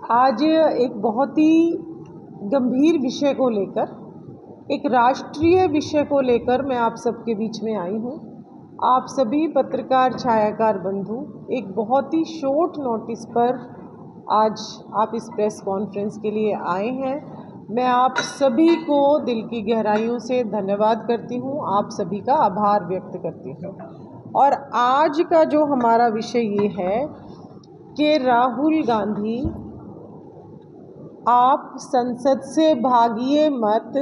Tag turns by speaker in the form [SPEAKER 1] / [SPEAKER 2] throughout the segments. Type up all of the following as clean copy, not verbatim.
[SPEAKER 1] आज एक बहुत ही गंभीर विषय को लेकर, एक राष्ट्रीय विषय को लेकर मैं आप सबके बीच में आई हूँ। आप सभी पत्रकार छायाकार बंधु एक बहुत ही शॉर्ट नोटिस पर आज आप इस प्रेस कॉन्फ्रेंस के लिए आए हैं। मैं आप सभी को दिल की गहराइयों से धन्यवाद करती हूँ, आप सभी का आभार व्यक्त करती हूँ। और आज का जो हमारा विषय ये है कि राहुल गांधी, आप संसद से भागिए मत।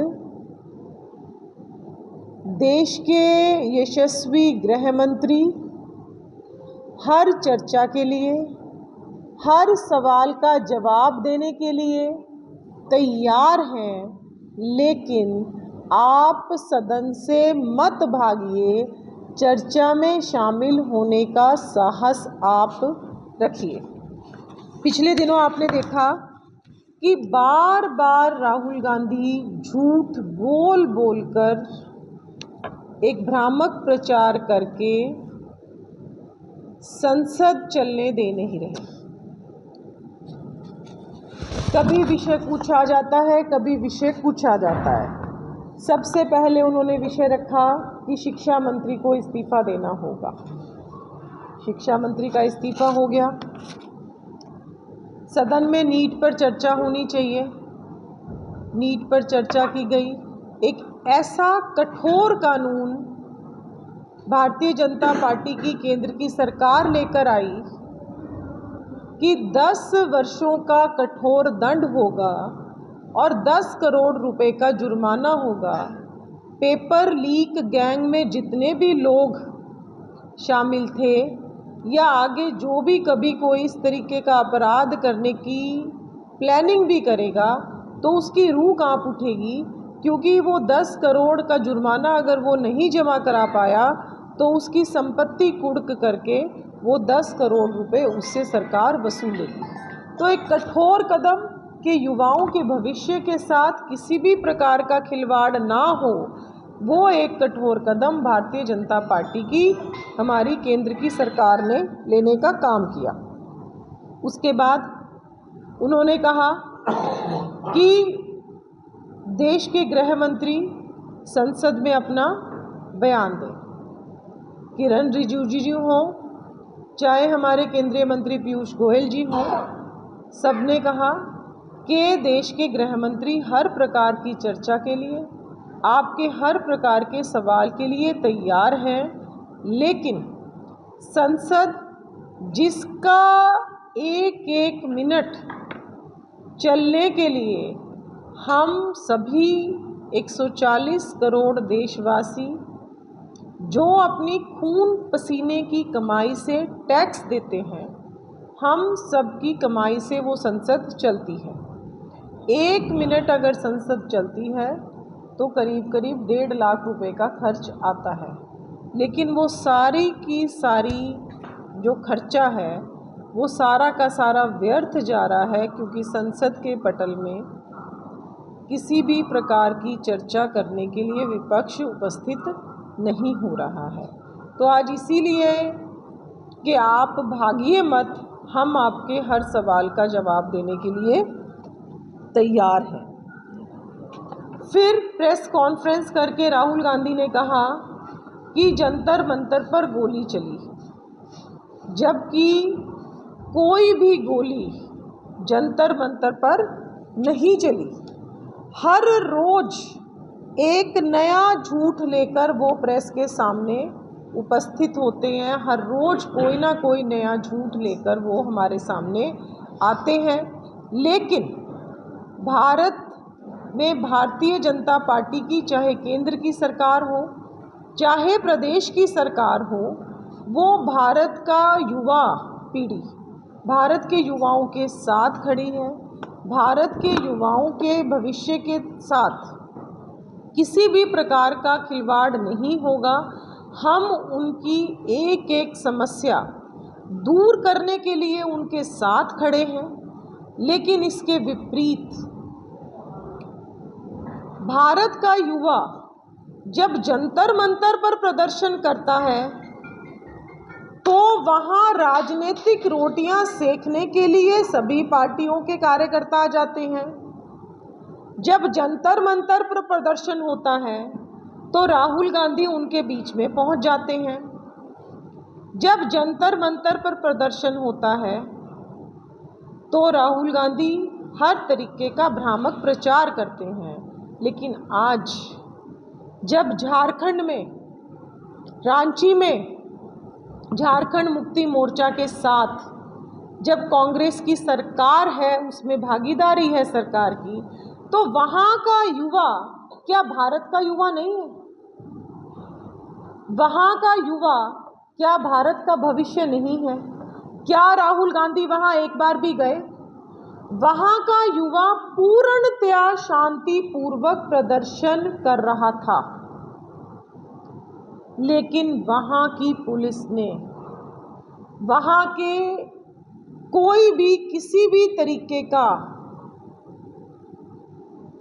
[SPEAKER 1] देश के यशस्वी गृह मंत्री हर चर्चा के लिए, हर सवाल का जवाब देने के लिए तैयार हैं, लेकिन आप सदन से मत भागिए। चर्चा में शामिल होने का साहस आप रखिए। पिछले दिनों आपने देखा कि बार बार राहुल गांधी झूठ बोल बोलकर, एक भ्रामक प्रचार करके संसद चलने दे नहीं रहे। कभी विषय कुछ आ जाता है, कभी विषय कुछ आ जाता है। सबसे पहले उन्होंने विषय रखा कि शिक्षा मंत्री को इस्तीफा देना होगा। शिक्षा मंत्री का इस्तीफा हो गया। सदन में नीट पर चर्चा होनी चाहिए, नीट पर चर्चा की गई। एक ऐसा कठोर कानून भारतीय जनता पार्टी की केंद्र की सरकार लेकर आई कि 10 वर्षों का कठोर दंड होगा और 10 करोड़ रुपए का जुर्माना होगा। पेपर लीक गैंग में जितने भी लोग शामिल थे या आगे जो भी कभी कोई इस तरीके का अपराध करने की प्लानिंग भी करेगा तो उसकी रूह कांप उठेगी, क्योंकि वो 10 करोड़ का जुर्माना अगर वो नहीं जमा करा पाया तो उसकी संपत्ति कुर्क करके वो 10 करोड़ रुपए उससे सरकार वसूलेगी। तो एक कठोर कदम कि युवाओं के भविष्य के साथ किसी भी प्रकार का खिलवाड़ ना हो, वो एक कठोर कदम भारतीय जनता पार्टी की, हमारी केंद्र की सरकार ने लेने का काम किया। उसके बाद उन्होंने कहा कि देश के गृह मंत्री संसद में अपना बयान दें। किरण रिजिजू हो, चाहे हमारे केंद्रीय मंत्री पीयूष गोयल जी हों, सबने कहा कि देश के गृह मंत्री हर प्रकार की चर्चा के लिए, आपके हर प्रकार के सवाल के लिए तैयार हैं, लेकिन संसद जिसका एक एक मिनट चलने के लिए हम सभी 140 करोड़ देशवासी जो अपनी खून पसीने की कमाई से टैक्स देते हैं, हम सबकी कमाई से वो संसद चलती है। 1 मिनट अगर संसद चलती है तो करीब करीब 1.5 लाख रुपए का खर्च आता है, लेकिन वो सारी की सारी जो खर्चा है वो सारा का सारा व्यर्थ जा रहा है, क्योंकि संसद के पटल में किसी भी प्रकार की चर्चा करने के लिए विपक्ष उपस्थित नहीं हो रहा है। तो आज इसीलिए कि आप भागिए मत, हम आपके हर सवाल का जवाब देने के लिए तैयार हैं। फिर प्रेस कॉन्फ्रेंस करके राहुल गांधी ने कहा कि जंतर मंतर पर गोली चली, जबकि कोई भी गोली जंतर मंतर पर नहीं चली। हर रोज एक नया झूठ लेकर वो प्रेस के सामने उपस्थित होते हैं। हर रोज कोई ना कोई नया झूठ लेकर वो हमारे सामने आते हैं। लेकिन भारत में भारतीय जनता पार्टी की, चाहे केंद्र की सरकार हो, चाहे प्रदेश की सरकार हो, वो भारत का युवा पीढ़ी, भारत के युवाओं के साथ खड़ी है। भारत के युवाओं के भविष्य के साथ किसी भी प्रकार का खिलवाड़ नहीं होगा। हम उनकी एक एक समस्या दूर करने के लिए उनके साथ खड़े हैं, लेकिन इसके विपरीत भारत का युवा जब जंतर मंतर पर प्रदर्शन करता है तो वहाँ राजनीतिक रोटियां सेकने के लिए सभी पार्टियों के कार्यकर्ता आ जाते हैं। जब जंतर मंतर पर प्रदर्शन होता है तो राहुल गांधी उनके बीच में पहुंच जाते हैं। जब जंतर मंतर पर प्रदर्शन होता है तो राहुल गांधी हर तरीके का भ्रामक प्रचार करते हैं। लेकिन आज जब झारखंड में, रांची में झारखंड मुक्ति मोर्चा के साथ जब कांग्रेस की सरकार है, उसमें भागीदारी है सरकार की, तो वहाँ का युवा क्या भारत का युवा नहीं है? वहाँ का युवा क्या भारत का भविष्य नहीं है? क्या राहुल गांधी वहाँ एक बार भी गए? वहाँ का युवा पूर्णतया शांतिपूर्वक प्रदर्शन कर रहा था, लेकिन वहाँ की पुलिस ने, वहाँ के कोई भी किसी भी तरीके का,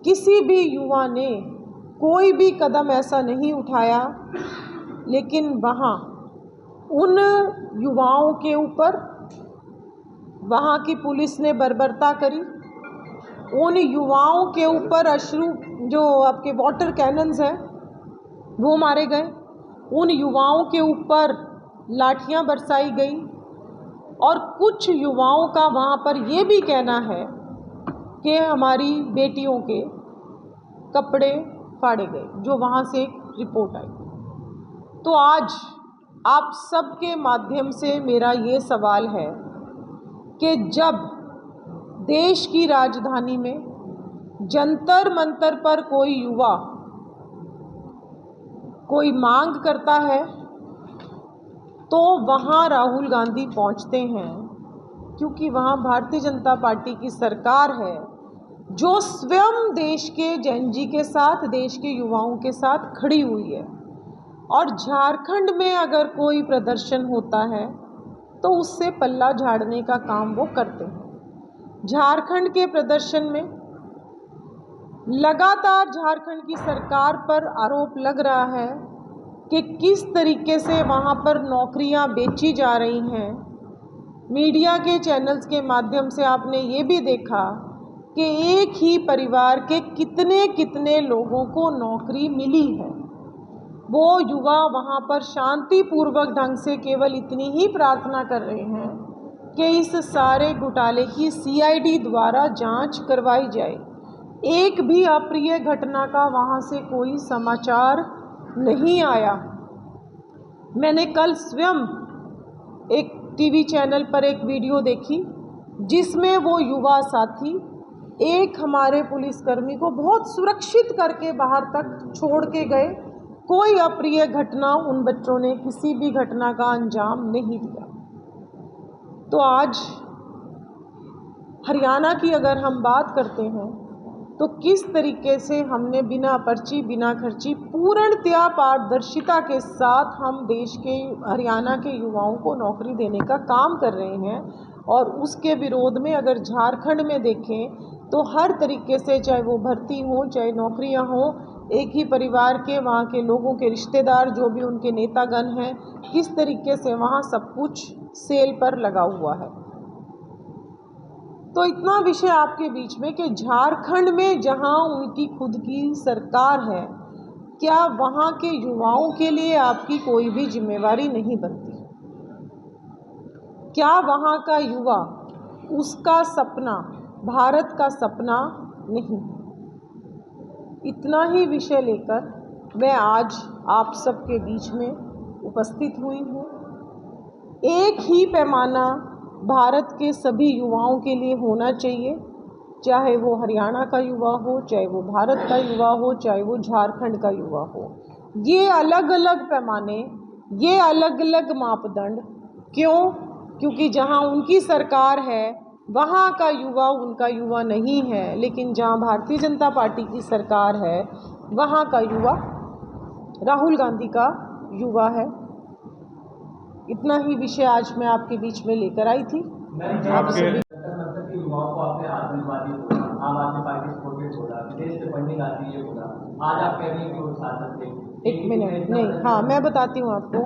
[SPEAKER 1] किसी भी युवा ने कोई भी कदम ऐसा नहीं उठाया, लेकिन वहाँ उन युवाओं के ऊपर वहाँ की पुलिस ने बर्बरता करी। उन युवाओं के ऊपर अश्रु, जो आपके वाटर कैनन्स हैं, वो मारे गए। उन युवाओं के ऊपर लाठियां बरसाई गई और कुछ युवाओं का वहाँ पर ये भी कहना है कि हमारी बेटियों के कपड़े फाड़े गए, जो वहाँ से एक रिपोर्ट आई। तो आज आप सबके माध्यम से मेरा ये सवाल है कि जब देश की राजधानी में जंतर मंतर पर कोई युवा कोई मांग करता है तो वहाँ राहुल गांधी पहुँचते हैं, क्योंकि वहाँ भारतीय जनता पार्टी की सरकार है जो स्वयं देश के जन जी के साथ, देश के युवाओं के साथ खड़ी हुई है। और झारखंड में अगर कोई प्रदर्शन होता है तो उससे पल्ला झाड़ने का काम वो करते हैं। झारखंड के प्रदर्शन में लगातार झारखंड की सरकार पर आरोप लग रहा है कि किस तरीके से वहाँ पर नौकरियाँ बेची जा रही हैं। मीडिया के चैनल्स के माध्यम से आपने ये भी देखा कि एक ही परिवार के कितने कितने लोगों को नौकरी मिली है। वो युवा वहाँ पर शांतिपूर्वक ढंग से केवल इतनी ही प्रार्थना कर रहे हैं कि इस सारे घोटाले की CID द्वारा जांच करवाई जाए। एक भी अप्रिय घटना का वहाँ से कोई समाचार नहीं आया। मैंने कल स्वयं एक टीवी चैनल पर एक वीडियो देखी जिसमें वो युवा साथी एक हमारे पुलिसकर्मी को बहुत सुरक्षित करके बाहर तक छोड़ के गए। कोई अप्रिय घटना, उन बच्चों ने किसी भी घटना का अंजाम नहीं दिया। तो आज हरियाणा की अगर हम बात करते हैं तो किस तरीके से हमने बिना पर्ची, बिना खर्ची, पूर्णतया पारदर्शिता के साथ हम देश के, हरियाणा के युवाओं को नौकरी देने का काम कर रहे हैं। और उसके विरोध में अगर झारखंड में देखें तो हर तरीके से, चाहे वो भर्ती हो, चाहे नौकरियां हो, एक ही परिवार के, वहाँ के लोगों के रिश्तेदार, जो भी उनके नेतागण हैं, किस तरीके से वहाँ सब कुछ सेल पर लगा हुआ है। तो इतना विषय आपके बीच में कि झारखंड में जहाँ उनकी खुद की सरकार है, क्या वहाँ के युवाओं के लिए आपकी कोई भी जिम्मेवारी नहीं बनती? क्या वहाँ का युवा, उसका सपना भारत का सपना नहीं? इतना ही विषय लेकर मैं आज आप सबके बीच में उपस्थित हुई हूँ। एक ही पैमाना भारत के सभी युवाओं के लिए होना चाहिए, चाहे वो हरियाणा का युवा हो, चाहे वो भारत का युवा हो, चाहे वो झारखंड का युवा हो। ये अलग अलग पैमाने, ये अलग अलग मापदंड क्यों? क्योंकि जहाँ उनकी सरकार है वहाँ का युवा उनका युवा नहीं है, लेकिन जहाँ भारतीय जनता पार्टी की सरकार है वहाँ का युवा राहुल गांधी का युवा है। इतना ही विषय आज मैं आपके बीच में लेकर आई थी। आप सभी
[SPEAKER 2] युवाओं को आपने आतंकवादी बोला, आम आदमी पार्टी सपोर्टेड बोला, विदेश से फंडिंग आती है बोला, आज आप कह रही हैं कि वो शासन थे।
[SPEAKER 1] एक मिनट नहीं, हाँ मैं बताती हूँ आपको।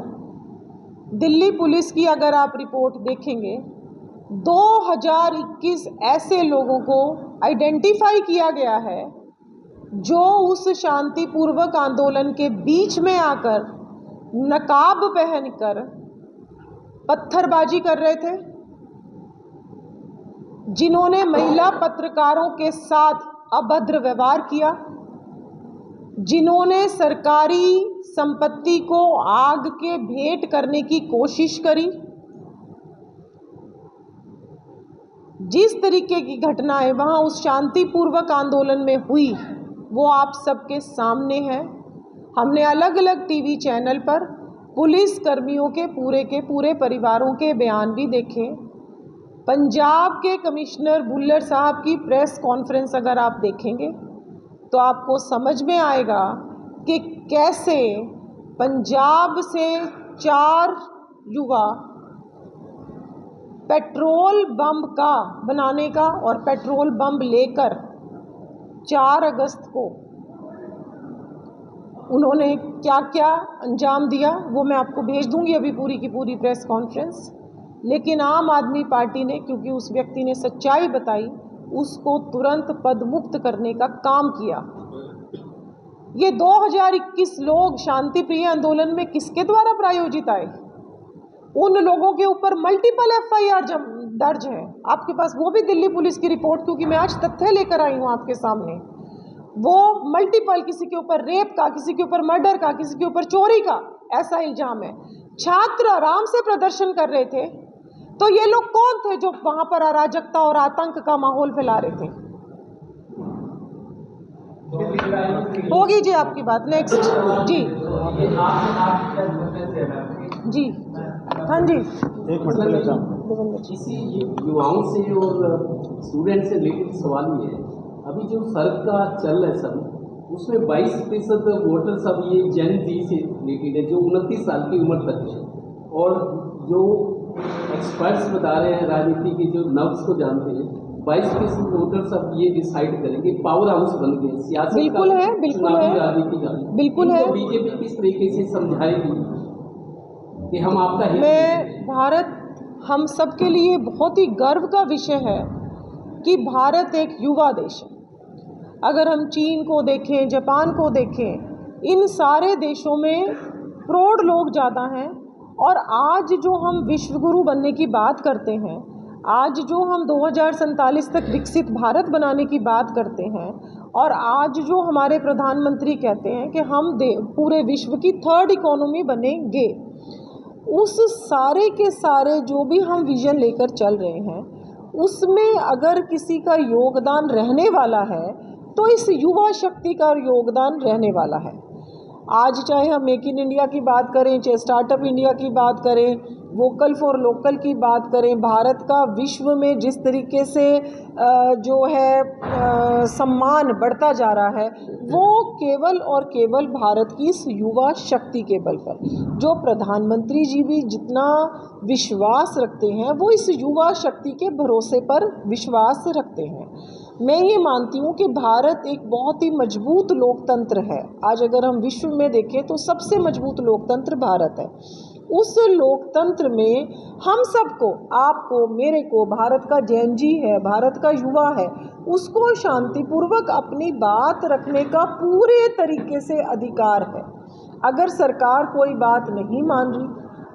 [SPEAKER 1] दिल्ली पुलिस की अगर आप रिपोर्ट देखेंगे, 2021 ऐसे लोगों को आइडेंटिफाई किया गया है जो उस शांतिपूर्वक आंदोलन के बीच में आकर नकाब पहनकर पत्थरबाजी कर रहे थे, जिन्होंने महिला पत्रकारों के साथ अभद्र व्यवहार किया, जिन्होंने सरकारी संपत्ति को आग के भेंट करने की कोशिश करी। जिस तरीके की घटनाएं वहां उस शांतिपूर्वक आंदोलन में हुई वो आप सबके सामने है। हमने अलग अलग टीवी चैनल पर पुलिस कर्मियों के पूरे परिवारों के बयान भी देखे। पंजाब के कमिश्नर भुल्लर साहब की प्रेस कॉन्फ्रेंस अगर आप देखेंगे तो आपको समझ में आएगा कि कैसे पंजाब से 4 युवा पेट्रोल बम का बनाने का और पेट्रोल बम लेकर 4 अगस्त को उन्होंने क्या क्या अंजाम दिया वो मैं आपको भेज दूंगी अभी पूरी की पूरी प्रेस कॉन्फ्रेंस। लेकिन आम आदमी पार्टी ने, क्योंकि उस व्यक्ति ने सच्चाई बताई, उसको तुरंत पदमुक्त करने का काम किया। ये 2021 लोग शांतिप्रिय आंदोलन में किसके द्वारा प्रायोजित आए? उन लोगों के ऊपर मल्टीपल एफआईआर दर्ज है आपके पास, वो भी दिल्ली पुलिस की रिपोर्ट, क्योंकि मैं आज तथ्य लेकर आई हूं आपके सामने। वो मल्टीपल, किसी के ऊपर रेप का, किसी के ऊपर मर्डर का, किसी के ऊपर चोरी का ऐसा इल्जाम है। छात्र आराम से प्रदर्शन कर रहे थे, तो ये लोग कौन थे जो वहां पर अराजकता और आतंक का माहौल फैला रहे थे? होगी जी आपकी बात। नेक्स्ट जी जी हाँ जी,
[SPEAKER 3] एक मिनट।
[SPEAKER 4] इसी युवाओं से और स्टूडेंट से रिलेटेड सवाल ये है, अभी जो सड़क का चल है सब, उसमें 22% वोटर सब ये जेन जी से रिलेटेड है, जो 29 साल की उम्र तक है। और जो एक्सपर्ट्स बता रहे हैं, राजनीति के जो नब्ज को जानते हैं, 22% वोटर सब ये डिसाइड करेंगे। पावर हाउस बन गए सियासत
[SPEAKER 1] बिल्कुल
[SPEAKER 4] का,
[SPEAKER 1] है, बिल्कुल
[SPEAKER 4] चुनावी
[SPEAKER 1] है,
[SPEAKER 4] राजनीति का।
[SPEAKER 1] बिल्कुल है।
[SPEAKER 4] बीजेपी किस तरीके से समझाएगी कि हम आपका हित
[SPEAKER 1] मैं भारत, हम सबके लिए बहुत ही गर्व का विषय है कि भारत एक युवा देश है। अगर हम चीन को देखें, जापान को देखें, इन सारे देशों में प्रौढ़ लोग ज़्यादा हैं। और आज जो हम विश्वगुरु बनने की बात करते हैं, आज जो हम 2047 तक विकसित भारत बनाने की बात करते हैं, और आज जो हमारे प्रधानमंत्री कहते हैं कि हम पूरे विश्व की 3rd इकोनॉमी बनेंगे, उस सारे के सारे जो भी हम विजन लेकर चल रहे हैं, उसमें अगर किसी का योगदान रहने वाला है तो इस युवा शक्ति का योगदान रहने वाला है। आज चाहे हम मेक इन इंडिया की बात करें, चाहे स्टार्टअप इंडिया की बात करें, वोकल फॉर लोकल की बात करें, भारत का विश्व में जिस तरीके से जो है सम्मान बढ़ता जा रहा है, वो केवल और केवल भारत की इस युवा शक्ति के बल पर। जो प्रधानमंत्री जी भी जितना विश्वास रखते हैं, वो इस युवा शक्ति के भरोसे पर विश्वास रखते हैं। मैं ये मानती हूँ कि भारत एक बहुत ही मजबूत लोकतंत्र है। आज अगर हम विश्व में देखें तो सबसे मजबूत लोकतंत्र भारत है। उस लोकतंत्र में हम सबको, आपको, मेरे को, भारत का जैन जी है, भारत का युवा है, उसको शांतिपूर्वक अपनी बात रखने का पूरे तरीके से अधिकार है। अगर सरकार कोई बात नहीं मान रही,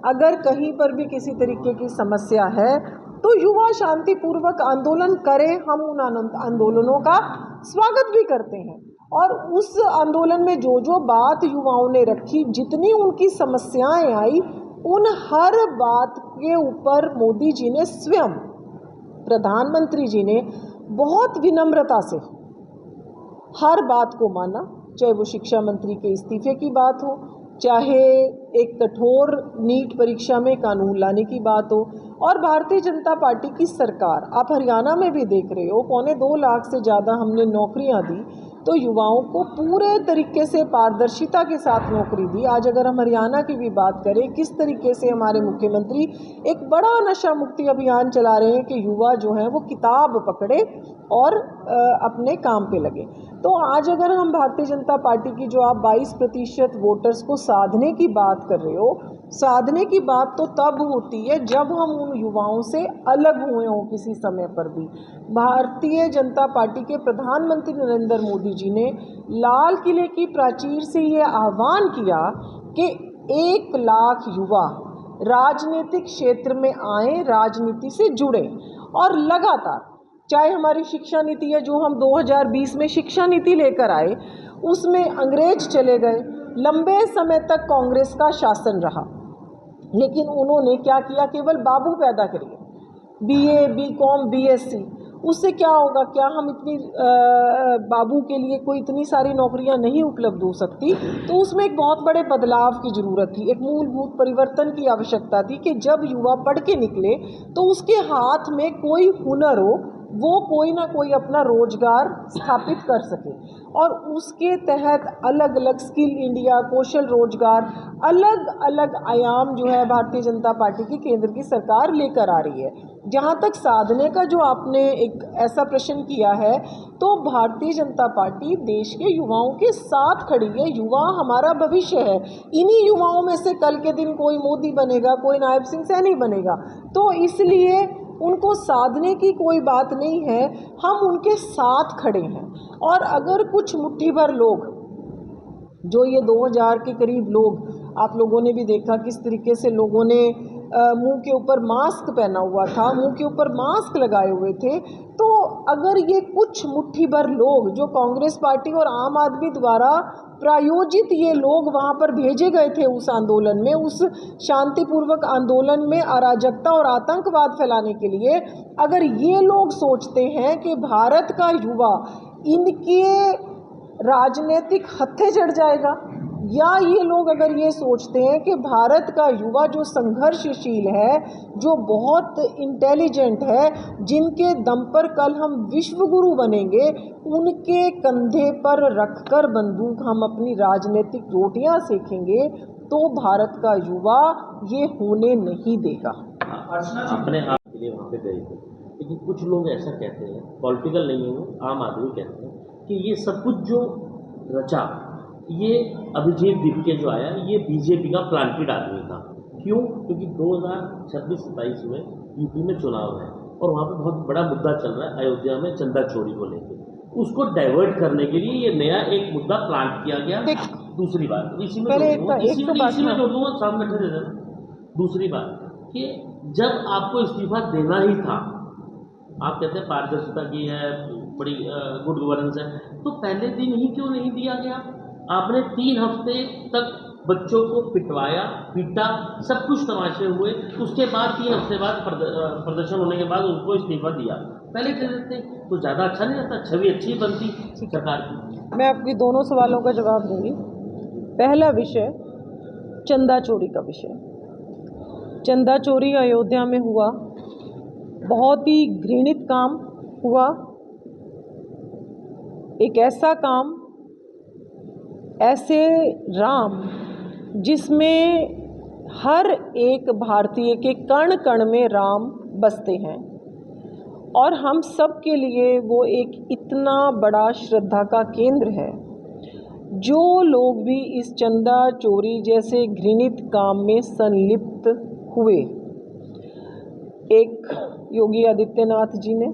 [SPEAKER 1] अगर कहीं पर भी किसी तरीके की समस्या है, तो युवा शांतिपूर्वक आंदोलन करें। हम उन आंदोलनों का स्वागत भी करते हैं। और उस आंदोलन में जो जो बात युवाओं ने रखी, जितनी उनकी समस्याएं आई, उन हर बात के ऊपर मोदी जी ने स्वयं, प्रधानमंत्री जी ने बहुत विनम्रता से हर बात को माना। चाहे वो शिक्षा मंत्री के इस्तीफे की बात हो, चाहे एक कठोर नीट परीक्षा में कानून लाने की बात हो, और भारतीय जनता पार्टी की सरकार, आप हरियाणा में भी देख रहे हो, 2.25 लाख से ज़्यादा हमने नौकरियां दी, तो युवाओं को पूरे तरीके से पारदर्शिता के साथ नौकरी दी। आज अगर हम हरियाणा की भी बात करें, किस तरीके से हमारे मुख्यमंत्री एक बड़ा नशा मुक्ति अभियान चला रहे हैं कि युवा जो हैं वो किताब पकड़े और अपने काम पे लगे। तो आज अगर हम भारतीय जनता पार्टी की जो आप 22% वोटर्स को साधने की बात कर रहे हो, साधने की बात तो तब होती है जब हम उन युवाओं से अलग हुए हों किसी समय पर भी। भारतीय जनता पार्टी के प्रधानमंत्री नरेंद्र मोदी जी ने लाल किले की प्राचीर से ये आह्वान किया कि 1 लाख युवा राजनीतिक क्षेत्र में आए, राजनीति से जुड़े, और लगातार चाहे हमारी शिक्षा नीति है जो हम 2020 में शिक्षा नीति लेकर आए, उसमें अंग्रेज चले गए, लंबे समय तक कांग्रेस का शासन रहा, लेकिन उन्होंने क्या किया, केवल बाबू पैदा करिए, बीए, बीकॉम, बीएससी, उससे क्या होगा, क्या हम इतनी बाबू के लिए कोई इतनी सारी नौकरियां नहीं उपलब्ध हो सकती। तो उसमें एक बहुत बड़े बदलाव की ज़रूरत थी, एक मूलभूत परिवर्तन की आवश्यकता थी कि जब युवा पढ़ के निकले तो उसके हाथ में कोई हुनर हो, वो कोई ना कोई अपना रोजगार स्थापित कर सके, और उसके तहत अलग अलग स्किल इंडिया, कौशल रोजगार, अलग अलग आयाम जो है भारतीय जनता पार्टी की केंद्र की सरकार लेकर आ रही है। जहाँ तक साधने का जो आपने एक ऐसा प्रश्न किया है, तो भारतीय जनता पार्टी देश के युवाओं के साथ खड़ी है। युवा हमारा भविष्य है, इन्हीं युवाओं में से कल के दिन कोई मोदी बनेगा, कोई नायब सिंह सैनी बनेगा, तो इसलिए उनको साधने की कोई बात नहीं है, हम उनके साथ खड़े हैं। और अगर कुछ मुट्ठी भर लोग, जो ये 2000 के करीब लोग, आप लोगों ने भी देखा किस तरीके से लोगों ने मुंह के ऊपर मास्क पहना हुआ था, मुंह के ऊपर मास्क लगाए हुए थे, तो अगर ये कुछ मुट्ठी भर लोग जो कांग्रेस पार्टी और आम आदमी द्वारा प्रायोजित ये लोग वहाँ पर भेजे गए थे उस आंदोलन में, उस शांतिपूर्वक आंदोलन में अराजकता और आतंकवाद फैलाने के लिए, अगर ये लोग सोचते हैं कि भारत का युवा इनके राजनीतिक हत्थे चढ़ जाएगा, या ये लोग अगर ये सोचते हैं कि भारत का युवा जो संघर्षशील है, जो बहुत इंटेलिजेंट है, जिनके दम पर कल हम विश्व गुरु बनेंगे, उनके कंधे पर रखकर बंदूक हम अपनी राजनीतिक रोटियां सेकेंगे, तो भारत का युवा ये होने नहीं देगा।
[SPEAKER 5] अपने आप के लिए वहाँ पे गए थे, लेकिन कुछ लोग ऐसा कहते हैं, पॉलिटिकल नहीं है वो, आम आदमी कहते हैं कि ये सब कुछ जो रचा, ये अभिजीत दीपके जो आया, ये बीजेपी का प्लांटेड आदमी था। क्यों? क्योंकि 2026-27 में यूपी में चुनाव है और वहाँ पे बहुत बड़ा मुद्दा चल रहा है अयोध्या में चंदा चोरी को लेकर, उसको डाइवर्ट करने के लिए ये नया एक मुद्दा प्लांट किया गया। दूसरी बात, इसी में जोड़ दूंगा, सामने दे देना। दूसरी बात कि जब आपको इस्तीफा देना ही था, आप कहते हैं पारदर्शिता की है, बड़ी गुड गवर्नेंस है, तो पहले दिन ही क्यों नहीं दिया गया? आपने 3 हफ्ते तक बच्चों को पिटवाया, पीटा, सब कुछ तमाशे हुए, उसके बाद 3 हफ्ते बाद प्रदर्शन होने के बाद उनको इस्तीफा दिया। पहले दे देते तो ज़्यादा अच्छा नहीं रहता, छवि अच्छी बनती सरकार की।
[SPEAKER 1] मैं आपकी दोनों सवालों का जवाब दूंगी। पहला विषय चंदा चोरी का विषय। चंदा चोरी अयोध्या में हुआ, बहुत ही घृणित काम हुआ, एक ऐसा काम, ऐसे राम जिसमें हर एक भारतीय के कण कण में राम बसते हैं, और हम सब के लिए वो एक इतना बड़ा श्रद्धा का केंद्र है। जो लोग भी इस चंदा चोरी जैसे घृणित काम में संलिप्त हुए, एक योगी आदित्यनाथ जी ने,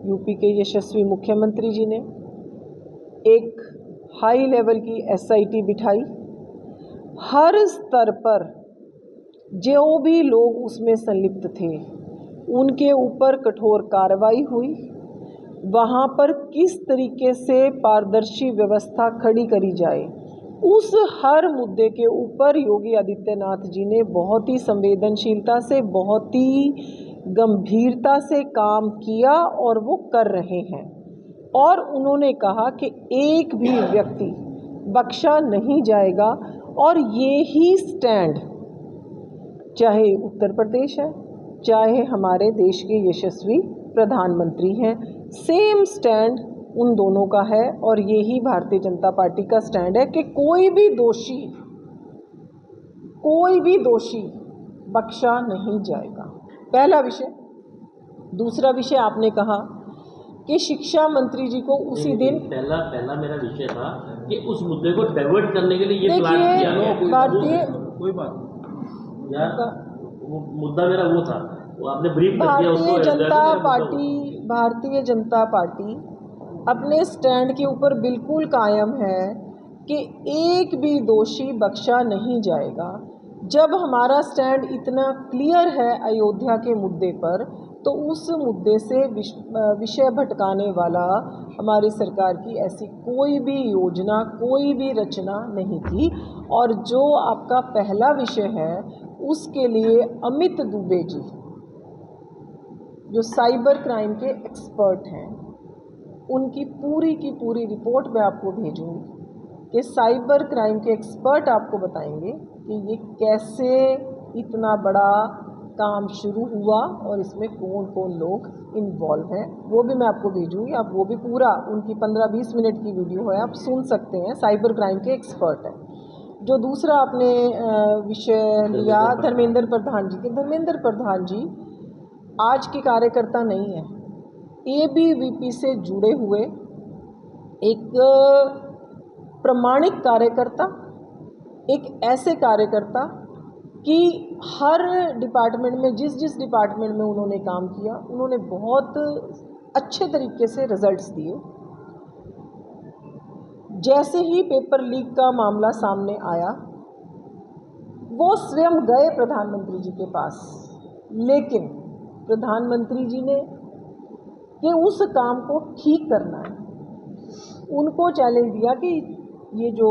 [SPEAKER 1] यूपी के यशस्वी मुख्यमंत्री जी ने एक हाई लेवल की SIT बिठाई, हर स्तर पर जो भी लोग उसमें संलिप्त थे उनके ऊपर कठोर कार्रवाई हुई। वहाँ पर किस तरीके से पारदर्शी व्यवस्था खड़ी करी जाए, उस हर मुद्दे के ऊपर योगी आदित्यनाथ जी ने बहुत ही संवेदनशीलता से, बहुत ही गंभीरता से काम किया, और वो कर रहे हैं। और उन्होंने कहा कि एक भी व्यक्ति बख्शा नहीं जाएगा, और ये ही स्टैंड, चाहे उत्तर प्रदेश है, चाहे हमारे देश के यशस्वी प्रधानमंत्री हैं, सेम स्टैंड उन दोनों का है। और यही भारतीय जनता पार्टी का स्टैंड है कि कोई भी दोषी बख्शा नहीं जाएगा। पहला विषय। दूसरा विषय, आपने कहा कि शिक्षा मंत्री जी को उसी दिन
[SPEAKER 5] पहला मेरा विषय था कि उस मुद्दे को डाइवर्ट करने के लिए ये प्लान किया गया।
[SPEAKER 1] देखिए भारतीय
[SPEAKER 3] कोई बात
[SPEAKER 5] यार वो मुद्दा मेरा वो था, वो आपने ब्रीफ कर दिया उसको।
[SPEAKER 1] भारतीय जनता पार्टी अपने स्टैंड के ऊपर बिल्कुल कायम है कि एक भी दोषी बख्शा नहीं जाएगा। जब हमारा स्टैंड इतना क्लियर है अयोध्या के मुद्दे पर, तो उस मुद्दे से विषय भटकाने वाला हमारी सरकार की ऐसी कोई भी योजना, कोई भी रचना नहीं थी। और जो आपका पहला विषय है, उसके लिए अमित दुबे जी, जो साइबर क्राइम के एक्सपर्ट हैं, उनकी पूरी की पूरी रिपोर्ट मैं आपको भेजूंगी कि साइबर क्राइम के एक्सपर्ट आपको बताएंगे कि ये कैसे इतना बड़ा काम शुरू हुआ और इसमें कौन कौन लोग इन्वॉल्व हैं। वो भी मैं आपको भेजूंगी, आप वो भी पूरा, उनकी 15-20 मिनट की वीडियो है, आप सुन सकते हैं। साइबर क्राइम के एक्सपर्ट हैं। जो दूसरा आपने विषय लिया धर्मेंद्र प्रधान जी के, धर्मेंद्र प्रधान जी आज के कार्यकर्ता नहीं है, ABVP से जुड़े हुए एक प्रामाणिक कार्यकर्ता, एक ऐसे कार्यकर्ता कि हर डिपार्टमेंट में, जिस जिस डिपार्टमेंट में उन्होंने काम किया, उन्होंने बहुत अच्छे तरीके से रिजल्ट्स दिए। जैसे ही पेपर लीक का मामला सामने आया, वो स्वयं गए प्रधानमंत्री जी के पास, लेकिन प्रधानमंत्री जी ने कि उस काम को ठीक करना है, उनको चैलेंज दिया कि ये जो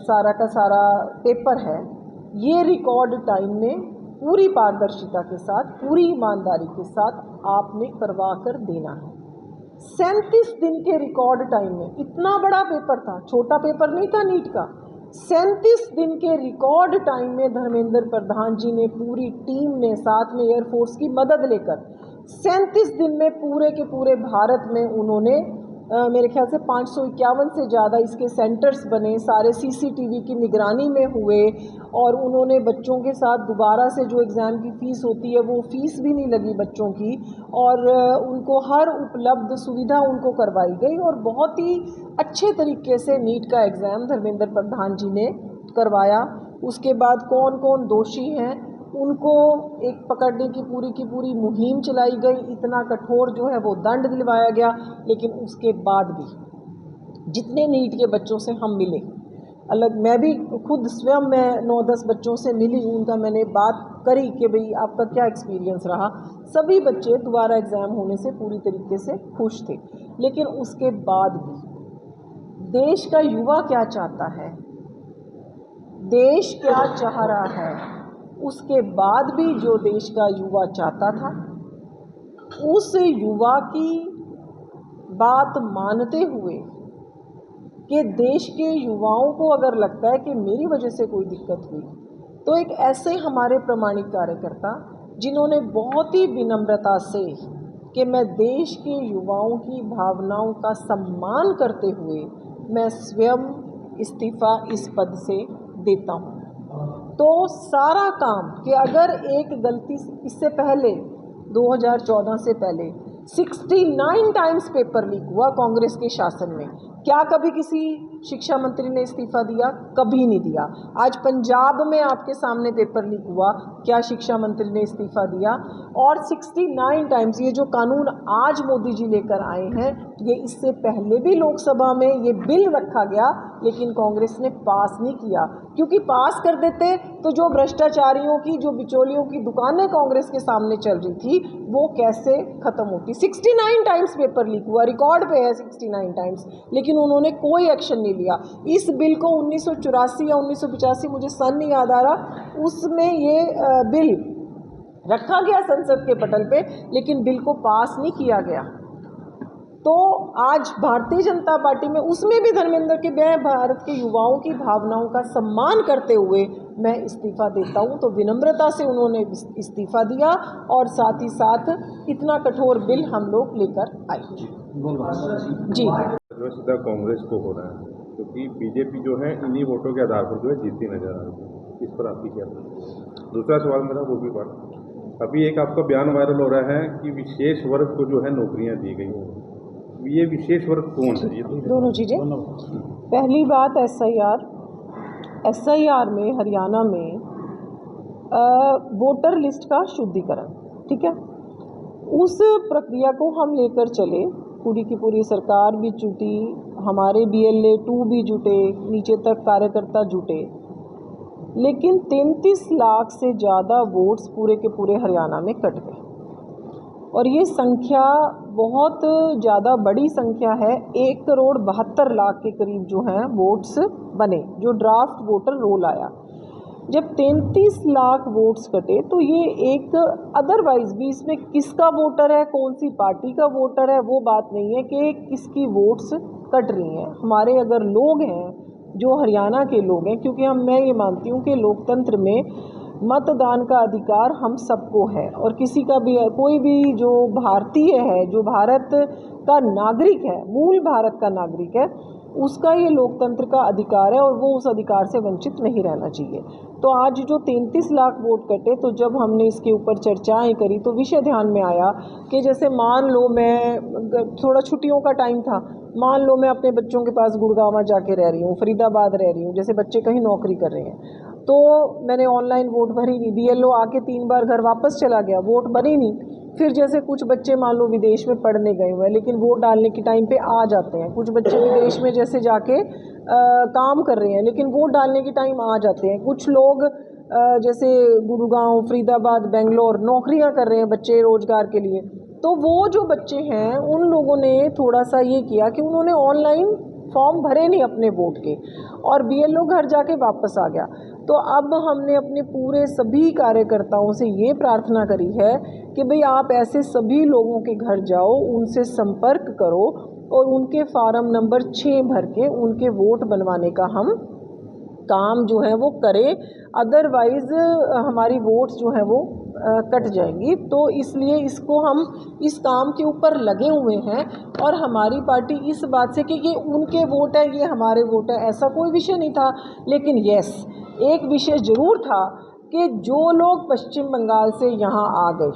[SPEAKER 1] सारा का सारा पेपर है, ये रिकॉर्ड टाइम में पूरी पारदर्शिता के साथ, पूरी ईमानदारी के साथ आपने करवा कर देना है। 37 दिन के रिकॉर्ड टाइम में, इतना बड़ा पेपर था, छोटा पेपर नहीं था नीट का, 37 दिन के रिकॉर्ड टाइम में धर्मेंद्र प्रधान जी ने, पूरी टीम ने, साथ में एयरफोर्स की मदद लेकर 37 दिन में पूरे के पूरे भारत में उन्होंने मेरे ख्याल से 551 से ज़्यादा इसके सेंटर्स बने, सारे CCTV की निगरानी में हुए, और उन्होंने बच्चों के साथ दोबारा से जो एग्ज़ाम की फ़ीस होती है, वो फ़ीस भी नहीं लगी बच्चों की, और उनको हर उपलब्ध सुविधा उनको करवाई गई, और बहुत ही अच्छे तरीके से नीट का एग्ज़ाम धर्मेंद्र प्रधान जी ने करवाया। उसके बाद कौन कौन दोषी हैं उनको एक पकड़ने की पूरी मुहिम चलाई गई, इतना कठोर जो है वो दंड दिलवाया गया। लेकिन उसके बाद भी जितने नीट के बच्चों से हम मिले, अलग मैं भी खुद स्वयं मैं 9-10 बच्चों से मिली, उनका मैंने बात करी कि भाई आपका क्या एक्सपीरियंस रहा। सभी बच्चे दोबारा एग्ज़ाम होने से पूरी तरीके से खुश थे। लेकिन उसके बाद भी देश का युवा क्या चाहता है, देश क्या चाह रहा है, उसके बाद भी जो देश का युवा चाहता था, उस युवा की बात मानते हुए कि देश के युवाओं को अगर लगता है कि मेरी वजह से कोई दिक्कत हुई, तो एक ऐसे हमारे प्रामाणिक कार्यकर्ता जिन्होंने बहुत ही विनम्रता से कि मैं देश के युवाओं की भावनाओं का सम्मान करते हुए मैं स्वयं इस्तीफ़ा इस पद से देता हूँ। तो सारा काम कि अगर एक गलती, इससे पहले 2014 से पहले 69 टाइम्स पेपर लीक हुआ कांग्रेस के शासन में, क्या कभी किसी शिक्षा मंत्री ने इस्तीफा दिया? कभी नहीं दिया। आज पंजाब में आपके सामने पेपर लीक हुआ, क्या शिक्षा मंत्री ने इस्तीफा दिया? और 69 टाइम्स ये जो कानून आज मोदी जी लेकर आए हैं, ये इससे पहले भी लोकसभा में ये बिल रखा गया, लेकिन कांग्रेस ने पास नहीं किया, क्योंकि पास कर देते तो जो भ्रष्टाचारियों की, जो बिचौलियों की दुकानें कांग्रेस के सामने चल रही थी, वो कैसे खत्म होती। 69 टाइम्स पेपर लीक हुआ, रिकॉर्ड पे है 69 टाइम्स, लेकिन उन्होंने कोई एक्शन नहीं लिया। इस बिल को 1984 या 1985, मुझे सन नहीं याद आ रहा, उसमें ये बिल रखा गया संसद के पटल पे, लेकिन बिल को पास नहीं किया गया। तो आज भारतीय जनता पार्टी में, उसमें भी धर्मेंद्र के, मैं भारत के युवाओं की भावनाओं का सम्मान करते हुए मैं इस्तीफ़ा देता हूं, तो विनम्रता से उन्होंने इस्तीफ़ा दिया, और साथ ही साथ इतना कठोर बिल हम लोग लेकर आए। जी
[SPEAKER 6] जो सीधा कांग्रेस को हो रहा है, क्योंकि बीजेपी जो है इन्हीं वोटों के आधार पर जो है जीतती नजर आ रही है। इस पर आपकी क्या? दूसरा सवाल मेरा वो भी बात अभी एक आपका बयान वायरल हो रहा है कि विशेष वर्ग को जो है नौकरियां दी गई। ये विशेष वर्ग कौन है? ये तो
[SPEAKER 1] दोनों चीज़ें। पहली बात एसआईआर में हरियाणा में वोटर लिस्ट का शुद्धिकरण, ठीक है, उस प्रक्रिया को हम लेकर चले। पूरी की पूरी सरकार भी जुटी, हमारे BLA 2 भी जुटे, नीचे तक कार्यकर्ता जुटे, लेकिन 33 लाख से ज़्यादा वोट्स पूरे के पूरे हरियाणा में कट गए। और ये संख्या बहुत ज़्यादा बड़ी संख्या है। 1,72,00,000 के करीब जो हैं वोट्स बने, जो ड्राफ्ट वोटर रोल आया। जब 33 लाख वोट्स कटे तो ये एक अदरवाइज़ भी इसमें किसका वोटर है, कौन सी पार्टी का वोटर है, वो बात नहीं है कि किसकी वोट्स कट रही हैं। हमारे अगर लोग हैं जो हरियाणा के लोग हैं, क्योंकि मैं ये मानती हूँ कि लोकतंत्र में मतदान का अधिकार हम सबको है, और किसी का भी कोई भी जो भारतीय है, जो भारत का नागरिक है, मूल भारत का नागरिक है, उसका ये लोकतंत्र का अधिकार है और वो उस अधिकार से वंचित नहीं रहना चाहिए। तो आज जो 33 लाख वोट कटे, तो जब हमने इसके ऊपर चर्चाएं करी तो विषय ध्यान में आया कि जैसे मान लो मैं थोड़ा छुट्टियों का टाइम था, मान लो मैं अपने बच्चों के पास गुड़गांव जाके रह रही हूँ, फरीदाबाद रह रही हूँ, जैसे बच्चे कहीं नौकरी कर रहे हैं, तो मैंने ऑनलाइन वोट भरी नहीं, BLO आके 3 बार घर वापस चला गया, वोट बनी नहीं। फिर जैसे कुछ बच्चे मान लो विदेश में पढ़ने गए हुए हैं, लेकिन वोट डालने के टाइम पे आ जाते हैं। कुछ बच्चे विदेश में जैसे जाके काम कर रहे हैं, लेकिन वोट डालने के टाइम आ जाते हैं। कुछ लोग जैसे गुड़गांव, फरीदाबाद, बेंगलोर नौकरियां कर रहे हैं बच्चे रोजगार के लिए। तो वो जो बच्चे हैं उन लोगों ने थोड़ा सा ये किया कि उन्होंने ऑनलाइन फॉर्म भरे नहीं अपने वोट के, और BLO घर जाके वापस आ गया। तो अब हमने अपने पूरे सभी कार्यकर्ताओं से ये प्रार्थना करी है कि भाई आप ऐसे सभी लोगों के घर जाओ, उनसे संपर्क करो और उनके फार्म नंबर 6 भर के उनके वोट बनवाने का हम काम जो है वो करें, अदरवाइज़ हमारी वोट्स जो है वो कट जाएंगी। तो इसलिए इसको हम इस काम के ऊपर लगे हुए हैं, और हमारी पार्टी इस बात से कि ये उनके वोट है, ये हमारे वोट है, ऐसा कोई विषय नहीं था। लेकिन यस, एक विषय ज़रूर था कि जो लोग पश्चिम बंगाल से यहाँ आ गए,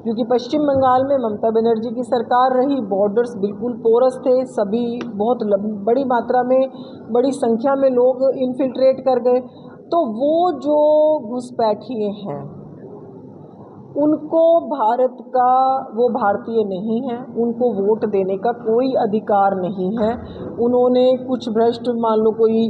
[SPEAKER 1] क्योंकि पश्चिम बंगाल में ममता बनर्जी की सरकार रही, बॉर्डर्स बिल्कुल पोरस थे, सभी बहुत बड़ी मात्रा में, बड़ी संख्या में लोग इन्फिल्ट्रेट कर गए। तो वो जो घुसपैठिए हैं उनको भारत का, वो भारतीय नहीं हैं, उनको वोट देने का कोई अधिकार नहीं है। उन्होंने कुछ भ्रष्ट, मान लो कोई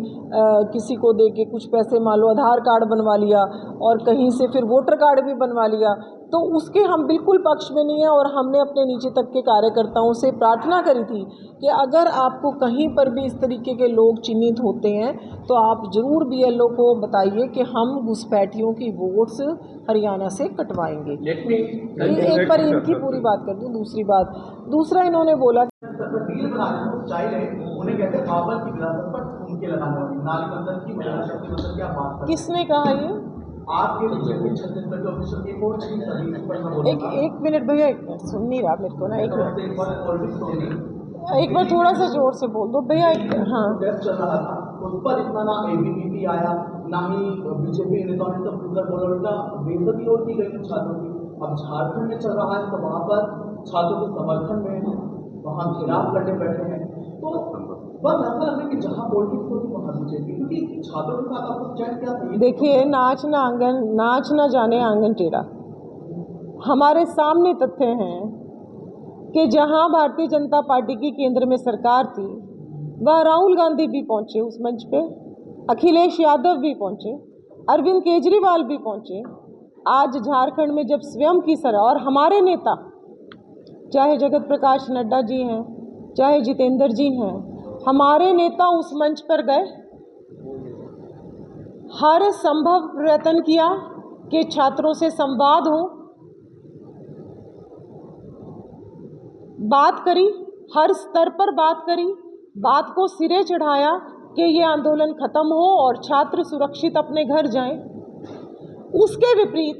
[SPEAKER 1] किसी को दे के कुछ पैसे, मान लो आधार कार्ड बनवा लिया और कहीं से फिर वोटर कार्ड भी बनवा लिया, तो उसके हम बिल्कुल पक्ष में नहीं हैं। और हमने अपने नीचे तक के कार्यकर्ताओं से प्रार्थना करी थी कि अगर आपको कहीं पर भी इस तरीके के लोग चिन्हित होते हैं तो आप ज़रूर BLO को बताइए कि हम घुसपैठियों की वोट्स हरियाणा से कटवाएंगे। एक बार इनकी पूरी बात कर दूं। दूसरा इन्होंने बोला
[SPEAKER 2] रील बना रहे चाइल्ड है, उन्हें कहते हैं बाबर की विरासत पर उनके लगाने वाली नारी बंधन की महिला शक्ति बंधन की आप बात कर,
[SPEAKER 1] किसने कहा ये?
[SPEAKER 2] आपके छत्तीसगढ़ के ऑफिसर एक और चीज अभी पर मैं बोलूंगा।
[SPEAKER 1] एक मिनट भैया, एक मिनट, सुन नहीं रहा मेरे को ना, एक मिनट, एक बार थोड़ा सा जोर से बोल दो भैया। हाँ,
[SPEAKER 2] टेस्ट चल रहा था, उस पर इतना ना ABVP आया, ना ही बीजेपी नेताओं ने तब खुलकर बोला, उल्टा बेइज्जती और की गई छात्रों की। अब झारखंड में चल रहा है तो वहाँ पर छात्रों के समर्थन में वहाँ घेराव करने बैठे हैं। तो बस ऐसा लग रहा है कि जहाँ पॉलिटिक्स होती वहाँ बीजेपी, क्योंकि छात्रों के साथ आपको चैट क्या था?
[SPEAKER 1] देखिए, नाच ना जाने आंगन टेढ़ा। हमारे सामने तथ्य हैं कि जहां भारतीय जनता पार्टी की केंद्र में सरकार थी, वह राहुल गांधी भी पहुंचे उस मंच पे, अखिलेश यादव भी पहुंचे, अरविंद केजरीवाल भी पहुंचे। आज झारखंड में जब स्वयं की सरकार और हमारे नेता, चाहे जगत प्रकाश नड्डा जी हैं, चाहे जितेंद्र जी हैं, हमारे नेता उस मंच पर गए, हर संभव प्रयत्न किया कि छात्रों से संवाद हो, बात करी, हर स्तर पर बात करी, बात को सिरे चढ़ाया कि ये आंदोलन खत्म हो और छात्र सुरक्षित अपने घर जाएं। उसके विपरीत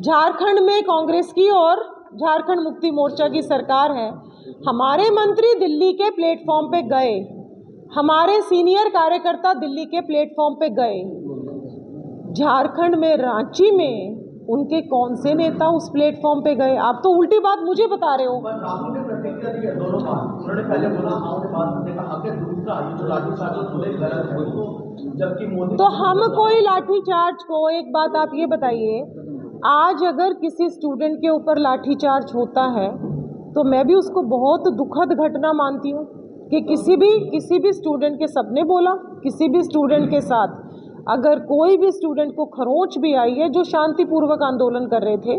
[SPEAKER 1] झारखंड में कांग्रेस की और झारखंड मुक्ति मोर्चा की सरकार है। हमारे मंत्री दिल्ली के प्लेटफॉर्म पे गए, हमारे सीनियर कार्यकर्ता दिल्ली के प्लेटफॉर्म पे गए, झारखंड में रांची में उनके कौन से नेता उस प्लेटफॉर्म पे गए? आप तो उल्टी बात मुझे बता रहे हो।
[SPEAKER 2] पर राहुल ने प्रतिक्रिया दी है दोनों बार। उन्होंने पहले बोला हाँ, उन्हें बाद में कहा कि दूसरा ये जो लाठीचार्ज बोले गलत है, तो जबकि मोदी
[SPEAKER 1] तो हम कोई लाठीचार्ज को, एक बात आप ये बताइए, आज अगर किसी स्टूडेंट के ऊपर लाठीचार्ज होता है तो मैं भी उसको बहुत दुखद घटना मानती हूँ कि किसी भी स्टूडेंट के सबने बोला, किसी भी स्टूडेंट के साथ अगर कोई भी स्टूडेंट को खरोंच भी आई है जो शांतिपूर्वक आंदोलन कर रहे थे,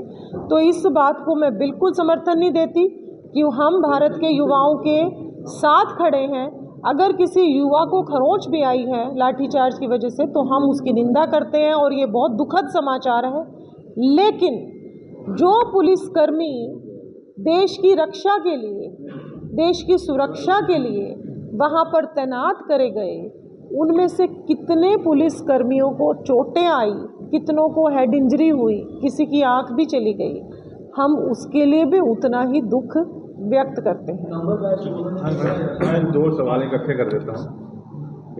[SPEAKER 1] तो इस बात को मैं बिल्कुल समर्थन नहीं देती कि हम भारत के युवाओं के साथ खड़े हैं। अगर किसी युवा को खरोंच भी आई है लाठीचार्ज की वजह से तो हम उसकी निंदा करते हैं और ये बहुत दुखद समाचार है। लेकिन जो पुलिसकर्मी देश की रक्षा के लिए, देश की सुरक्षा के लिए वहाँ पर तैनात करे गए, उनमें से कितने पुलिसकर्मियों को चोटें आई, कितनों को हेड इंजरी हुई, किसी की आंख भी चली गई, हम उसके लिए भी उतना ही दुख व्यक्त करते हैं।
[SPEAKER 6] मैं दो सवाल इकट्ठे कर देता हूँ।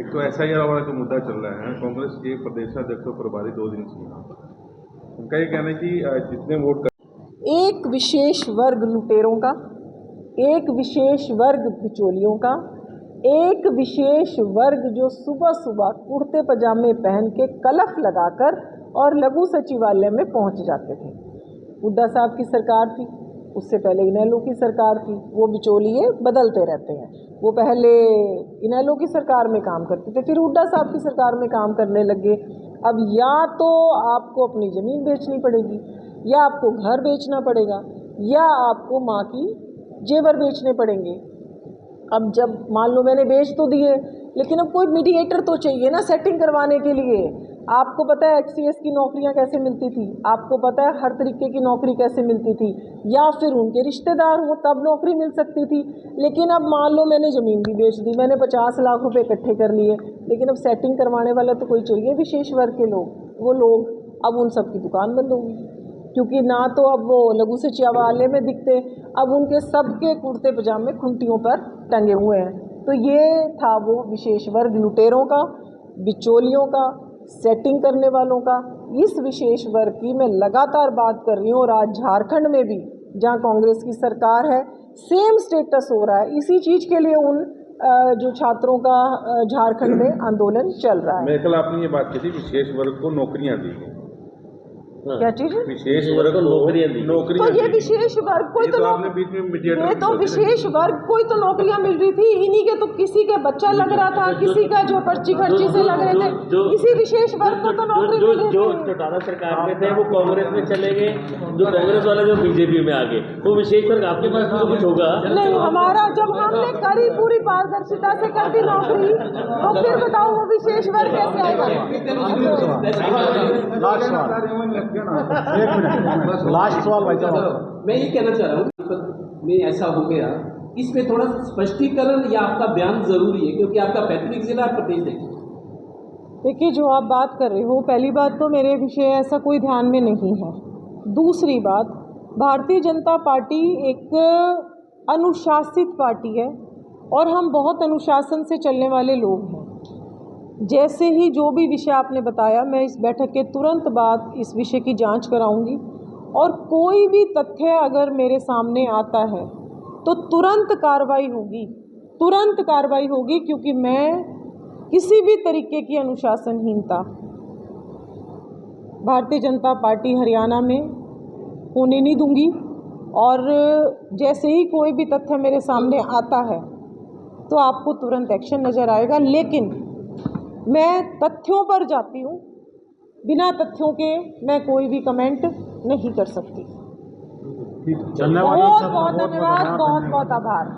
[SPEAKER 6] एक तो SIR वाला जो मुद्दा चल रहा है, कांग्रेस के प्रदेशाध्यक्ष और प्रभारी 2 दिन से उनका ये कहना है कि जितने वोट
[SPEAKER 1] एक विशेष वर्ग लुटेरों का, एक विशेष वर्ग बिचौलियों का, एक विशेष वर्ग जो सुबह सुबह कुर्ते पजामे पहन के कलफ लगाकर और लघु सचिवालय में पहुंच जाते थे। हुड्डा साहब की सरकार थी, उससे पहले इनेलो की सरकार थी, वो बिचौलिए बदलते रहते हैं। वो पहले इनेलो की सरकार में काम करते थे, फिर हुड्डा साहब की सरकार में काम करने लगे। अब या तो आपको अपनी ज़मीन बेचनी पड़ेगी, या आपको घर बेचना पड़ेगा, या आपको माँ की जेवर बेचने पड़ेंगे। अब जब मान लो मैंने बेच तो दिए, लेकिन अब कोई मीडिएटर तो चाहिए ना सेटिंग करवाने के लिए। आपको पता है HCS की नौकरियां कैसे मिलती थी, आपको पता है हर तरीके की नौकरी कैसे मिलती थी, या फिर उनके रिश्तेदार हो तब नौकरी मिल सकती थी। लेकिन अब मान लो मैंने ज़मीन भी बेच दी, मैंने 50 लाख रुपए इकट्ठे कर लिए, लेकिन अब सेटिंग करवाने वाला तो कोई चाहिए विशेष वर्ग के लोग। वो लोग अब उन सब की दुकान बंद होगी, क्योंकि ना तो अब वो लघु सचिवालय में दिखते, अब उनके सबके कुर्ते पजामे खुंटियों पर टंगे हुए हैं। तो ये था वो विशेष वर्ग लुटेरों का, बिचौलियों का, सेटिंग करने वालों का। इस विशेष वर्ग की मैं लगातार बात कर रही हूँ, और आज झारखंड में भी जहाँ कांग्रेस की सरकार है सेम स्टेटस हो रहा है। इसी चीज़ के लिए उन जो छात्रों का झारखंड में आंदोलन चल रहा है।
[SPEAKER 6] मेरे कल आपने ये बात की थी, विशेष वर्ग को नौकरियां दी गई।
[SPEAKER 1] क्या चीज़ है?
[SPEAKER 6] विशेष वर्ग को नौकरियां
[SPEAKER 1] तो ये विशेष वर्ग कोई तो ये तो विशेष वर्ग कोई तो नौकरियां मिल रही थी, इन्हीं के तो किसी के बच्चा लग रहा था, किसी का जो पर्ची खर्ची से लग रहे थे, इसी विशेष वर्ग को तो नौकरी मिल रही थी।
[SPEAKER 5] जो चौटाला सरकार में थे वो कांग्रेस में चले गए, जो कांग्रेस वाले जो BJP में आ गए, वो विशेष वर्ग आपके पास तो कुछ होगा
[SPEAKER 1] नहीं। हमारा जब हमने करी पूरी पारदर्शिता से कर दी नौकरी, तो फिर बताओ वो विशेष वर्ग कैसे आएगा?
[SPEAKER 3] लास्ट सवाल भाई साहब।
[SPEAKER 4] मैं ये कहना चाह रहा हूँ में ऐसा हो गया, इसमें थोड़ा स्पष्टीकरण या आपका बयान जरूरी है, क्योंकि आपका पैतृक जिला प्रदेश है।
[SPEAKER 1] देखिए, जो आप बात कर रहे हो, पहली बात तो मेरे विषय ऐसा कोई ध्यान में नहीं है। दूसरी बात, भारतीय जनता पार्टी एक अनुशासित पार्टी है और हम बहुत अनुशासन से चलने वाले लोग हैं। जैसे ही जो भी विषय आपने बताया, मैं इस बैठक के तुरंत बाद इस विषय की जांच कराऊंगी, और कोई भी तथ्य अगर मेरे सामने आता है तो तुरंत कार्रवाई होगी, तुरंत कार्रवाई होगी, क्योंकि मैं किसी भी तरीके की अनुशासनहीनता भारतीय जनता पार्टी हरियाणा में होने नहीं दूंगी। और जैसे ही कोई भी तथ्य मेरे सामने आता है तो आपको तुरंत एक्शन नज़र आएगा। लेकिन मैं तथ्यों पर जाती हूँ, बिना तथ्यों के मैं कोई भी कमेंट नहीं कर सकती। बहुत बहुत धन्यवाद, बहुत बहुत आभार।